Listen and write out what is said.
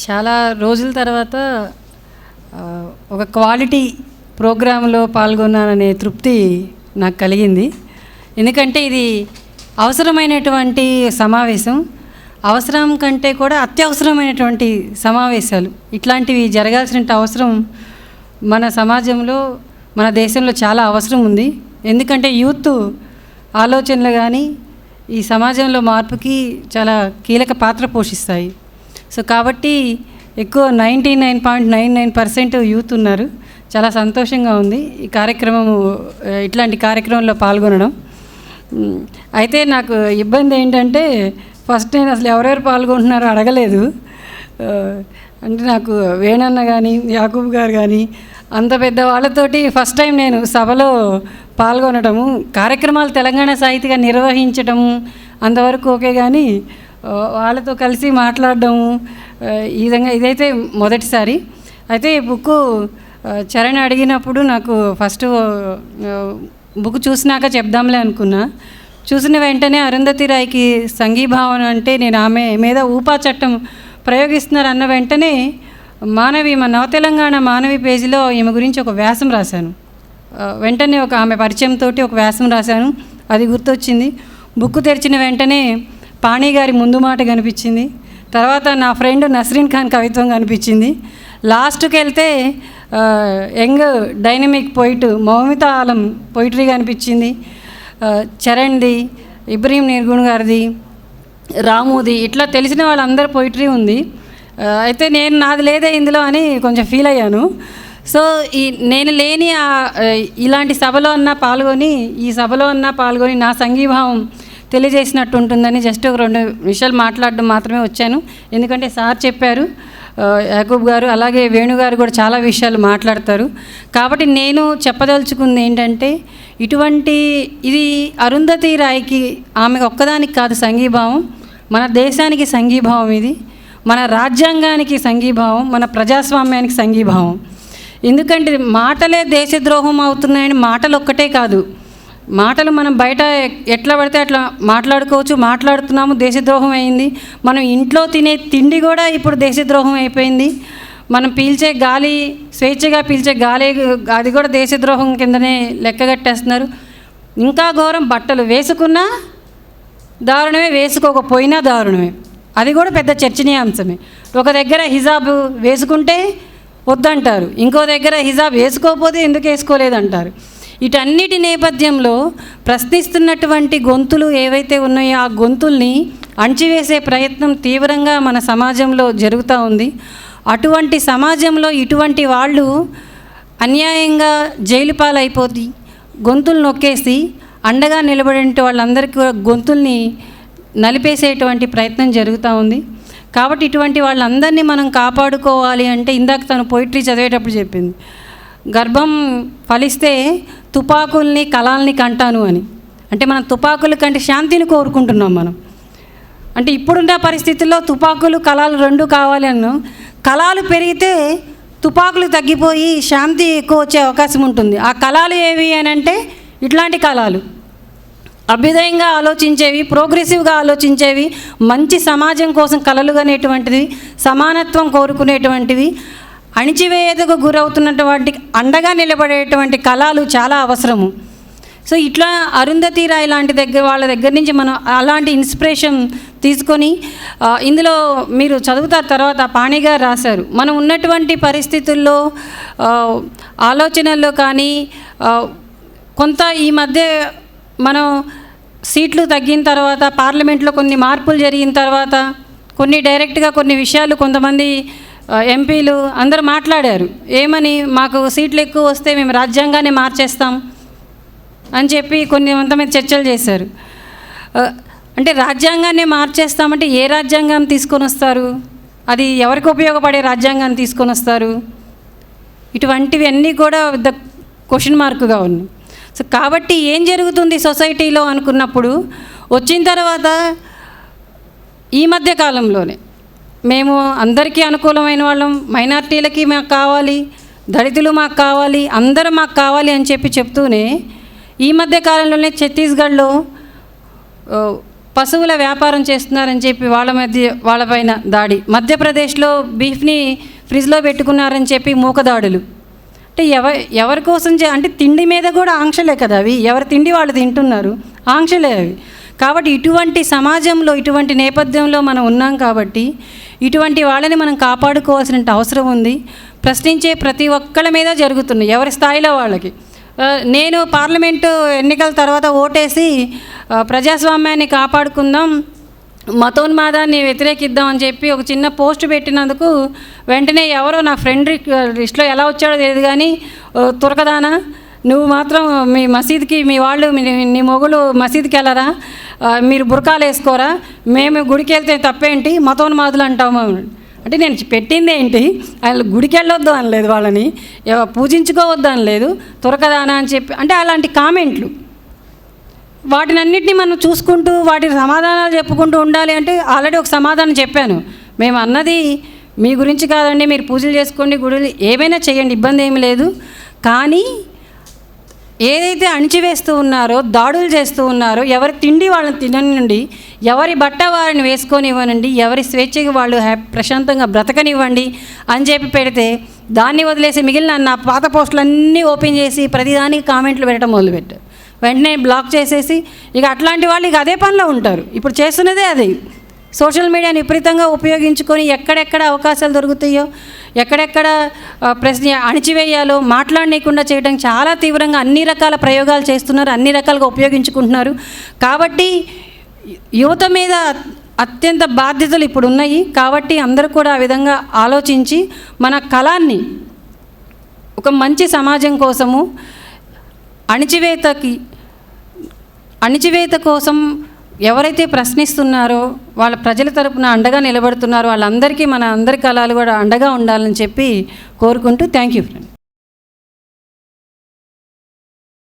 చాలా రోజుల తర్వాత ఒక క్వాలిటీ ప్రోగ్రాంలో పాల్గొన్నాననే తృప్తి నాకు కలిగింది. ఎందుకంటే ఇది అవసరమైనటువంటి సమావేశం, అవసరం కంటే కూడా అత్యవసరమైనటువంటి సమావేశాలు. ఇట్లాంటివి జరగాల్సిన అవసరం మన సమాజంలో, మన దేశంలో చాలా అవసరం ఉంది. ఎందుకంటే యూత్ ఆలోచనలు కానీ ఈ సమాజంలో మార్పుకి చాలా కీలక పాత్ర పోషిస్తాయి. సో కాబట్టి ఎక్కువ 99.99% యూత్ ఉన్నారు. చాలా సంతోషంగా ఉంది ఈ కార్యక్రమము, ఇట్లాంటి కార్యక్రమంలో పాల్గొనడం. అయితే నాకు ఇబ్బంది ఏంటంటే ఫస్ట్ నేను అసలు ఎవరెవరు పాల్గొంటున్నారో అడగలేదు. అంటే నాకు వేణన్న కానీ యాకూబ్ గారు కానీ అంత పెద్ద వాళ్ళతోటి ఫస్ట్ టైం నేను సభలో పాల్గొనడము, కార్యక్రమాలు తెలంగాణ సాహితిగా నిర్వహించడము అంతవరకు ఓకే, కానీ వాళ్ళతో కలిసి మాట్లాడడము ఈ విధంగా ఇదైతే మొదటిసారి. అయితే ఈ బుక్ చరణ్ అడిగినప్పుడు నాకు ఫస్ట్ బుక్ చూసినాక చెప్దాంలే అనుకున్నా. చూసిన వెంటనే అరుంధతి రాయ్కి సంఘీభావం అంటే నేను ఆమె మీద ఊపా చట్టం ప్రయోగిస్తున్నారు అన్న వెంటనే మానవి, మా నవ తెలంగాణ మానవి పేజీలో ఈమె గురించి ఒక వ్యాసం రాశాను. వెంటనే ఒక ఆమె పరిచయంతో ఒక వ్యాసం రాశాను, అది గుర్తొచ్చింది. బుక్ తెరిచిన వెంటనే పాణి గారి ముందు మాట కనిపించింది. తర్వాత నా ఫ్రెండ్ నస్రీన్ ఖాన్ కవిత్వం కనిపించింది. లాస్ట్కి వెళ్తే young dynamic poet Moumita Alam poetry కనిపించింది. చరణ్ది, ఇబ్రహీం నిర్గుణ్ గారిది, రాముది, ఇట్లా తెలిసిన వాళ్ళందరూ పోయిటరీ ఉంది. అయితే నేను నాది లేదే ఇందులో అని కొంచెం ఫీల్ అయ్యాను. సో నేను లేని ఇలాంటి సభలో అన్నా పాల్గొని, ఈ సభలో అన్నా పాల్గొని నా సంఘీభావం తెలియజేసినట్టు ఉంటుందని జస్ట్ ఒక 2 నిమిషాలు మాట్లాడడం మాత్రమే వచ్చాను. ఎందుకంటే సార్ చెప్పారు, యాకూబ్ గారు అలాగే వేణుగారు కూడా చాలా విషయాలు మాట్లాడతారు. కాబట్టి నేను చెప్పదలుచుకుంది ఏంటంటే ఇది అరుంధతి రాయ్కి ఆమెకు ఒక్కదానికి కాదు సంఘీభావం, మన దేశానికి సంఘీభావం, ఇది మన రాజ్యాంగానికి సంఘీభావం, మన ప్రజాస్వామ్యానికి సంఘీభావం. ఎందుకంటే మాటలే దేశద్రోహం అవుతున్నాయని మాటలు ఒక్కటే కాదు, మాటలు మనం బయట ఎట్లా పడితే అట్లా మాట్లాడుకోవచ్చు, మాట్లాడుతున్నాము, దేశద్రోహం అయింది. మనం ఇంట్లో తినే తిండి కూడా ఇప్పుడు దేశద్రోహం అయిపోయింది. మనం పీల్చే గాలి, స్వేచ్ఛగా పీల్చే గాలి, అది కూడా దేశద్రోహం కిందనే లెక్కగట్టేస్తున్నారు. ఇంకా ఘోరం, బట్టలు వేసుకున్నా దారుణమే, వేసుకోకపోయినా దారుణమే, అది కూడా పెద్ద చర్చనీయాంశమే. ఒక దగ్గర హిజాబ్ వేసుకుంటే వద్దంటారు, ఇంకో దగ్గర హిజాబ్ వేసుకోకపోతే ఎందుకు వేసుకోలేదంటారు. వీటన్నిటి నేపథ్యంలో ప్రశ్నిస్తున్నటువంటి గొంతులు ఏవైతే ఉన్నాయో ఆ గొంతుల్ని అణచివేసే ప్రయత్నం తీవ్రంగా మన సమాజంలో జరుగుతూ ఉంది. అటువంటి సమాజంలో ఇటువంటి వాళ్ళు అన్యాయంగా జైలు పాలైపోయి గొంతులు నొక్కేసి అండగా నిలబడే వాళ్ళందరికీ గొంతుల్ని నలిపేసేటువంటి ప్రయత్నం జరుగుతూ ఉంది. కాబట్టి ఇటువంటి వాళ్ళందరినీ మనం కాపాడుకోవాలి అంటే, ఇందాక తను పోయిటరీ చదివేటప్పుడు చెప్పింది, గర్భం ఫలిస్తే తుపాకుల్ని కళల్ని కంటాను అని. అంటే మనం తుపాకుల కంటే శాంతిని కోరుకుంటున్నాం మనం. అంటే ఇప్పుడున్న పరిస్థితుల్లో తుపాకులు కళలు 2 కావాలి అన్నాం. కళలు పెరిగితే తుపాకులు తగ్గిపోయి శాంతి ఎక్కువ వచ్చే అవకాశం ఉంటుంది. ఆ కళలు ఏవి అని అంటే ఇట్లాంటి కళలు, అభ్యుదయంగా ఆలోచించేవి, ప్రోగ్రెసివ్గా ఆలోచించేవి, మంచి సమాజం కోసం కలలుగనేటువంటివి, సమానత్వం కోరుకునేటువంటివి, అణిచివేతకు గురవుతున్నటువంటి అండగా నిలబడేటువంటి కళలు చాలా అవసరము. సో ఇట్లా అరుంధతి రాయ్ లాంటి వాళ్ళ దగ్గర నుంచి మనం అలాంటి ఇన్స్పిరేషన్ తీసుకొని, ఇందులో మీరు చదువుతారు తర్వాత పాణి గారు రాశారు, మనం ఉన్నటువంటి పరిస్థితుల్లో ఆలోచనల్లో కానీ కొంత ఈ మధ్య మనం సీట్లు తగ్గిన తర్వాత, పార్లమెంట్లో కొన్ని మార్పులు జరిగిన తర్వాత, కొన్ని డైరెక్ట్గా కొన్ని విషయాలు కొంతమంది ఎంపీలు అందరూ మాట్లాడారు. ఏమని, మాకు సీట్లు ఎక్కువ వస్తే మేము రాజ్యాంగాన్ని మార్చేస్తాం అని చెప్పి కొంతమంది చర్చలు చేశారు. అంటే రాజ్యాంగాన్ని మార్చేస్తామంటే ఏ రాజ్యాంగం తీసుకొని వస్తారు, అది ఎవరికి ఉపయోగపడే రాజ్యాంగాన్ని తీసుకొని వస్తారు? ఇటువంటివి అన్నీ కూడా పెద్ద క్వశ్చన్ మార్కుగా ఉన్నాయి. సో కాబట్టి ఏం జరుగుతుంది సొసైటీలో అనుకున్నప్పుడు, వచ్చిన తర్వాత ఈ మధ్య కాలంలోనే మేము అందరికీ అనుకూలమైన వాళ్ళం, మైనార్టీలకి మాకు కావాలి, దళితులు మాకు కావాలి, అందరూ మాకు కావాలి అని చెప్తూనే ఈ మధ్య కాలంలోనే ఛత్తీస్గఢ్లో పశువుల వ్యాపారం చేస్తున్నారని చెప్పి వాళ్ళపైన దాడి, మధ్యప్రదేశ్లో బీఫ్ని ఫ్రిడ్జ్లో పెట్టుకున్నారని చెప్పి మూకదాడులు. అంటే ఎవరి కోసం అంటే తిండి మీద కూడా ఆంక్షలే కదా అవి, ఎవరి తిండి వాళ్ళు తింటున్నారు, ఆంక్షలే అవి. కాబట్టి ఇటువంటి సమాజంలో, ఇటువంటి నేపథ్యంలో మనం ఉన్నాం కాబట్టి ఇటువంటి వాళ్ళని మనం కాపాడుకోవాల్సిన అవసరం ఉంది. ప్రశ్నించే ప్రతి ఒక్కళ్ళ మీద జరుగుతున్నాయి, ఎవరి స్థాయిలో వాళ్ళకి. నేను పార్లమెంటు ఎన్నికల తర్వాత ఓటేసి ప్రజాస్వామ్యాన్ని కాపాడుకుందాం, మతోన్మాదాన్ని వ్యతిరేకిద్దామని చెప్పి ఒక చిన్న పోస్ట్ పెట్టినందుకు వెంటనే ఎవరో నా ఫ్రెండ్ లిస్ట్లో ఎలా వచ్చాడో తెలియదు కానీ, తురకదానా నువ్వు మాత్రం మీ మసీద్కి మీ వాళ్ళు నీ మొగులు మసీద్కి వెళ్ళరా, మీరు బుర్కాలు వేసుకోరా, మేము గుడికి వెళ్తే తప్పేంటి, మతోన్మాదులు అంటాము. అంటే నేను పెట్టింది ఏంటి, ఆయన గుడికి వెళ్ళొద్దు అనలేదు, వాళ్ళని పూజించుకోవద్దు అనలేదు, తురకదానా అని చెప్పి. అంటే అలాంటి కామెంట్లు, వాటిని అన్నింటినీ మనం చూసుకుంటూ వాటికి సమాధానాలు చెప్పుకుంటూ ఉండాలి. అంటే ఆల్రెడీ ఒక సమాధానం చెప్పాను, మేము అన్నది మీ గురించి కాదండి, మీరు పూజలు చేసుకోండి, గుడులు ఏమైనా చేయండి, ఇబ్బంది ఏమి లేదు. కానీ ఏదైతే అణిచివేస్తూ ఉన్నారో, దాడులు చేస్తూ ఉన్నారో, ఎవరి తిండి వాళ్ళని తిననివ్వండి, ఎవరి బట్ట వారిని వేసుకొనివ్వనండి, ఎవరి స్వేచ్ఛకి వాళ్ళు ప్రశాంతంగా బ్రతకనివ్వండి అని చెప్పి పెడితే దాన్ని వదిలేసి మిగిలిన నా పాత పోస్టులన్నీ ఓపెన్ చేసి ప్రతిదానికి కామెంట్లు పెట్టడం మొదలుపెట్టారు. వెంటనే బ్లాక్ చేసేసి ఇక అట్లాంటి వాళ్ళు ఇక అదే పనిలో ఉంటారు. ఇప్పుడు చేస్తున్నదే అది. సోషల్ మీడియాని విపరీతంగా ఉపయోగించుకొని ఎక్కడెక్కడ అవకాశాలు దొరుకుతాయో, ఎక్కడెక్కడ ప్రశ్న అణిచివేయాలో మాట్లాడనీయకుండా చేయడానికి చాలా తీవ్రంగా అన్ని రకాల ప్రయోగాలు చేస్తున్నారు, అన్ని రకాలుగా ఉపయోగించుకుంటున్నారు. కాబట్టి యువత మీద అత్యంత బాధ్యతలు ఇప్పుడు ఉన్నాయి. కాబట్టి అందరూ కూడా ఆ విధంగా ఆలోచించి మన కళాన్ని ఒక మంచి సమాజం కోసము, అణిచివేత కోసం ఎవరైతే ప్రశ్నిస్తున్నారో, వాళ్ళ ప్రజల తరపున అండగా నిలబడుతున్నారో వాళ్ళందరికీ మన అందరి కళలు కూడా అండగా ఉండాలని చెప్పి కోరుకుంటూ థ్యాంక్ యూ ఫ్రెండ్.